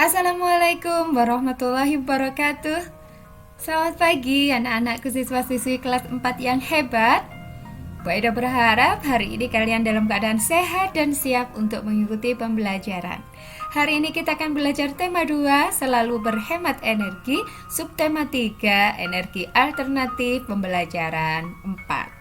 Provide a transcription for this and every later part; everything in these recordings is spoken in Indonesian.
Assalamualaikum warahmatullahi wabarakatuh. Selamat pagi anak-anakku siswa-siswi kelas 4 yang hebat. Bu Aida berharap hari ini kalian dalam keadaan sehat dan siap untuk mengikuti pembelajaran. Hari ini kita akan belajar tema 2, selalu berhemat energi, subtema 3, energi alternatif pembelajaran 4.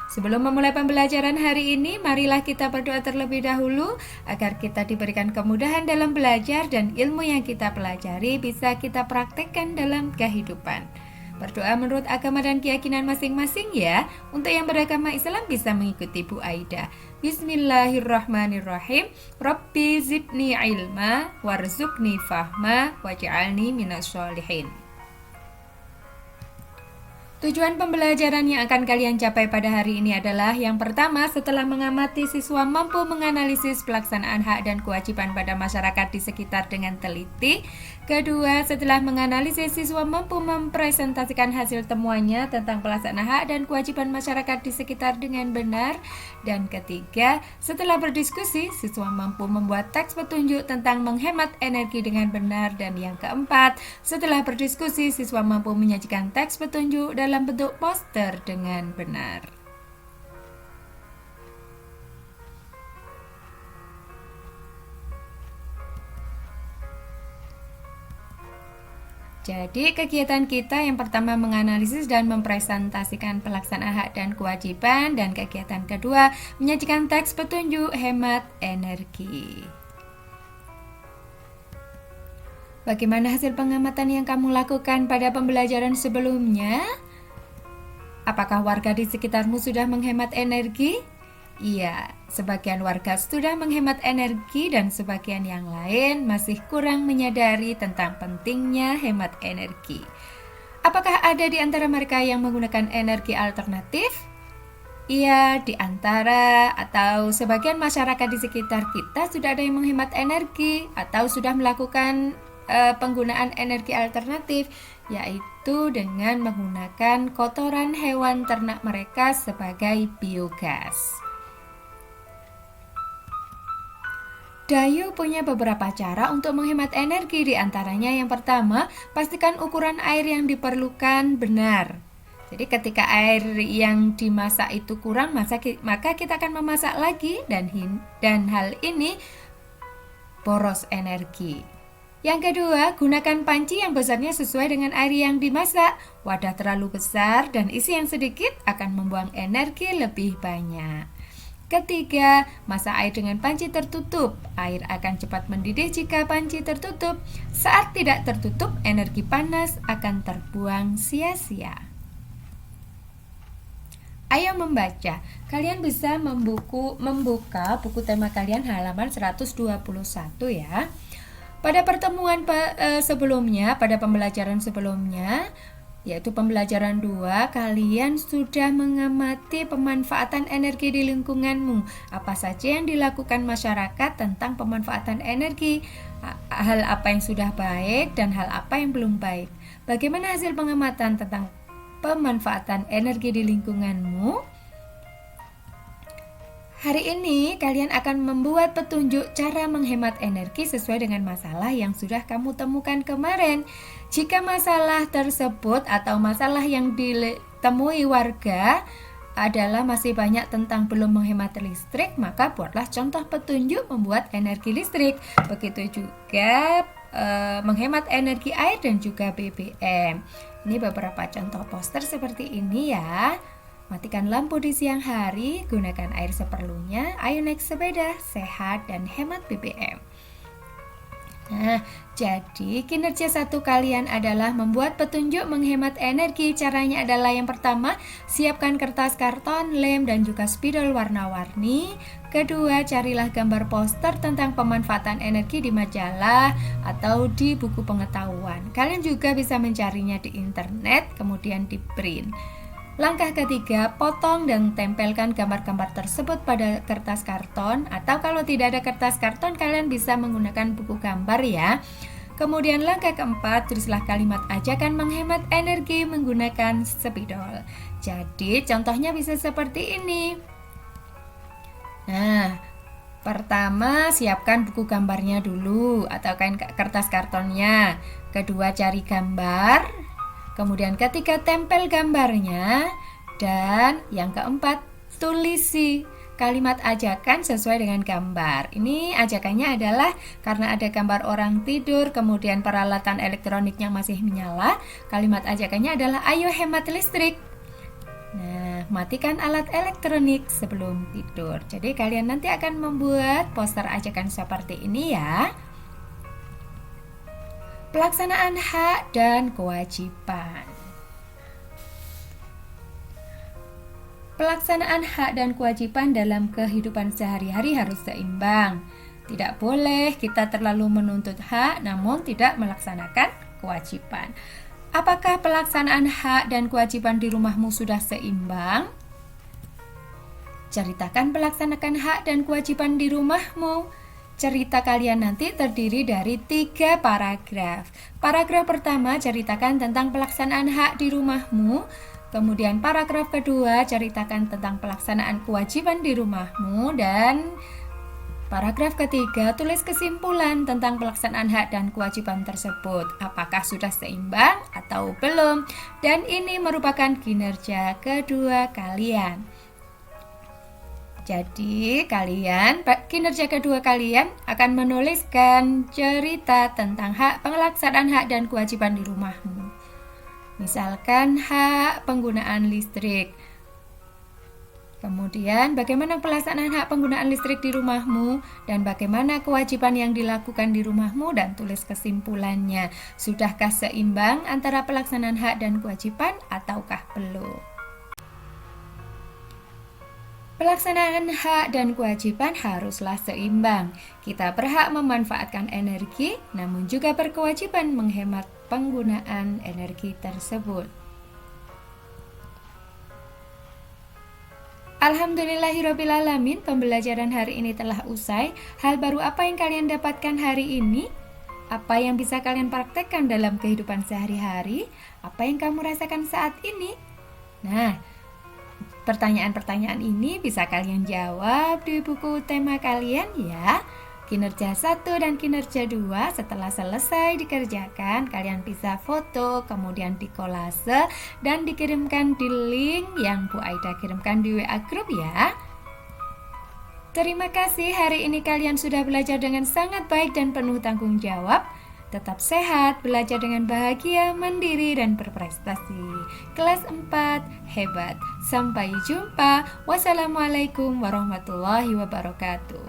Sebelum memulai pembelajaran hari ini, marilah kita berdoa terlebih dahulu agar kita diberikan kemudahan dalam belajar dan ilmu yang kita pelajari bisa kita praktekkan dalam kehidupan. Berdoa menurut agama dan keyakinan masing-masing ya. Untuk yang beragama Islam bisa mengikuti Bu Aida. Bismillahirrahmanirrahim. Rabbi zidni ilma warzuqni fahma waj'alni minas sholihin. Tujuan pembelajaran yang akan kalian capai pada hari ini adalah yang pertama, setelah mengamati siswa mampu menganalisis pelaksanaan hak dan kewajiban pada masyarakat di sekitar dengan teliti. Kedua, setelah menganalisis siswa mampu mempresentasikan hasil temuannya tentang pelaksanaan hak dan kewajiban masyarakat di sekitar dengan benar. Dan ketiga, setelah berdiskusi, siswa mampu membuat teks petunjuk tentang menghemat energi dengan benar. Dan yang keempat, setelah berdiskusi, siswa mampu menyajikan teks petunjuk dalam bentuk poster dengan benar. Jadi kegiatan kita yang pertama menganalisis dan mempresentasikan pelaksanaan hak dan kewajiban, dan kegiatan kedua menyajikan teks petunjuk hemat energi. Bagaimana hasil pengamatan yang kamu lakukan pada pembelajaran sebelumnya? Apakah warga di sekitarmu sudah menghemat energi? Iya, sebagian warga sudah menghemat energi dan sebagian yang lain masih kurang menyadari tentang pentingnya hemat energi. Apakah ada di antara mereka yang menggunakan energi alternatif? Iya, di antara atau sebagian masyarakat di sekitar kita sudah ada yang menghemat energi atau sudah melakukan penggunaan energi alternatif, yaitu dengan menggunakan kotoran hewan ternak mereka sebagai biogas. Dayu punya beberapa cara untuk menghemat energi, di antaranya yang pertama, pastikan ukuran air yang diperlukan benar. Jadi ketika air yang dimasak itu kurang, maka kita akan memasak lagi dan hal ini boros energi. Yang kedua, gunakan panci yang besarnya sesuai dengan air yang dimasak. Wadah terlalu besar dan isi yang sedikit akan membuang energi lebih banyak. Ketiga, masak air dengan panci tertutup. Air akan cepat mendidih jika panci tertutup. Saat tidak tertutup, energi panas akan terbuang sia-sia. Ayo membaca. Kalian bisa membuka buku tema kalian halaman 121 ya. Pada pertemuan sebelumnya, pada pembelajaran sebelumnya, yaitu pembelajaran 2, kalian sudah mengamati pemanfaatan energi di lingkunganmu. Apa saja yang dilakukan masyarakat tentang pemanfaatan energi, hal apa yang sudah baik dan hal apa yang belum baik. Bagaimana hasil pengamatan tentang pemanfaatan energi di lingkunganmu? Hari ini kalian akan membuat petunjuk cara menghemat energi sesuai dengan masalah yang sudah kamu temukan kemarin. Jika masalah tersebut atau masalah yang ditemui warga adalah masih banyak tentang belum menghemat listrik, maka buatlah contoh petunjuk membuat energi listrik. Begitu juga menghemat energi air dan juga BBM. Ini beberapa contoh poster seperti ini ya. Matikan lampu di siang hari, gunakan air seperlunya, ayo naik sepeda, sehat dan hemat BBM. Nah, jadi kinerja satu kalian adalah membuat petunjuk menghemat energi. Caranya adalah yang pertama, siapkan kertas karton, lem dan juga spidol warna-warni. Kedua, carilah gambar poster tentang pemanfaatan energi di majalah atau di buku pengetahuan. Kalian juga bisa mencarinya di internet, kemudian di print. Langkah ketiga, potong dan tempelkan gambar-gambar tersebut pada kertas karton, atau kalau tidak ada kertas karton, kalian bisa menggunakan buku gambar ya. Kemudian langkah keempat, tulislah kalimat ajakan menghemat energi menggunakan spidol. Jadi contohnya bisa seperti ini. Nah, Pertama, siapkan buku gambarnya dulu atau kertas kartonnya. Kedua, cari gambar. Kemudian ketiga, tempel gambarnya. Dan yang keempat, tulisi kalimat ajakan sesuai dengan gambar. Ini ajakannya adalah karena ada gambar orang tidur, kemudian peralatan elektroniknya masih menyala. Kalimat ajakannya adalah ayo hemat listrik. Nah, matikan alat elektronik sebelum tidur. Jadi kalian nanti akan membuat poster ajakan seperti ini ya. Pelaksanaan hak dan kewajiban. Pelaksanaan hak dan kewajiban dalam kehidupan sehari-hari harus seimbang. Tidak boleh kita terlalu menuntut hak namun tidak melaksanakan kewajiban. Apakah pelaksanaan hak dan kewajiban di rumahmu sudah seimbang? Ceritakan pelaksanaan hak dan kewajiban di rumahmu. Cerita kalian nanti terdiri dari 3 paragraf. Paragraf pertama ceritakan tentang pelaksanaan hak di rumahmu. Kemudian paragraf kedua ceritakan tentang pelaksanaan kewajiban di rumahmu. Dan paragraf ketiga tulis kesimpulan tentang pelaksanaan hak dan kewajiban tersebut. Apakah sudah seimbang atau belum? Dan ini merupakan kinerja kedua kalian. Jadi kinerja kedua kalian akan menuliskan cerita tentang pelaksanaan hak dan kewajiban di rumahmu. Misalkan hak penggunaan listrik. Kemudian bagaimana pelaksanaan hak penggunaan listrik di rumahmu dan bagaimana kewajiban yang dilakukan di rumahmu dan tulis kesimpulannya. Sudahkah seimbang antara pelaksanaan hak dan kewajiban ataukah belum? Pelaksanaan hak dan kewajiban haruslah seimbang. Kita berhak memanfaatkan energi, namun juga berkewajiban menghemat penggunaan energi tersebut. Alhamdulillahirrabbilalamin, pembelajaran hari ini telah usai. Hal baru apa yang kalian dapatkan hari ini? Apa yang bisa kalian praktekkan dalam kehidupan sehari-hari? Apa yang kamu rasakan saat ini? Nah, pertanyaan-pertanyaan ini bisa kalian jawab di buku tema kalian ya. Kinerja 1 dan kinerja 2 setelah selesai dikerjakan, kalian bisa foto, kemudian dikolase dan dikirimkan di link yang Bu Aida kirimkan di WA Group ya. Terima kasih, hari ini kalian sudah belajar dengan sangat baik dan penuh tanggung jawab. Tetap sehat, belajar dengan bahagia, mandiri, dan berprestasi. Kelas 4, hebat. Sampai jumpa. Wassalamualaikum warahmatullahi wabarakatuh.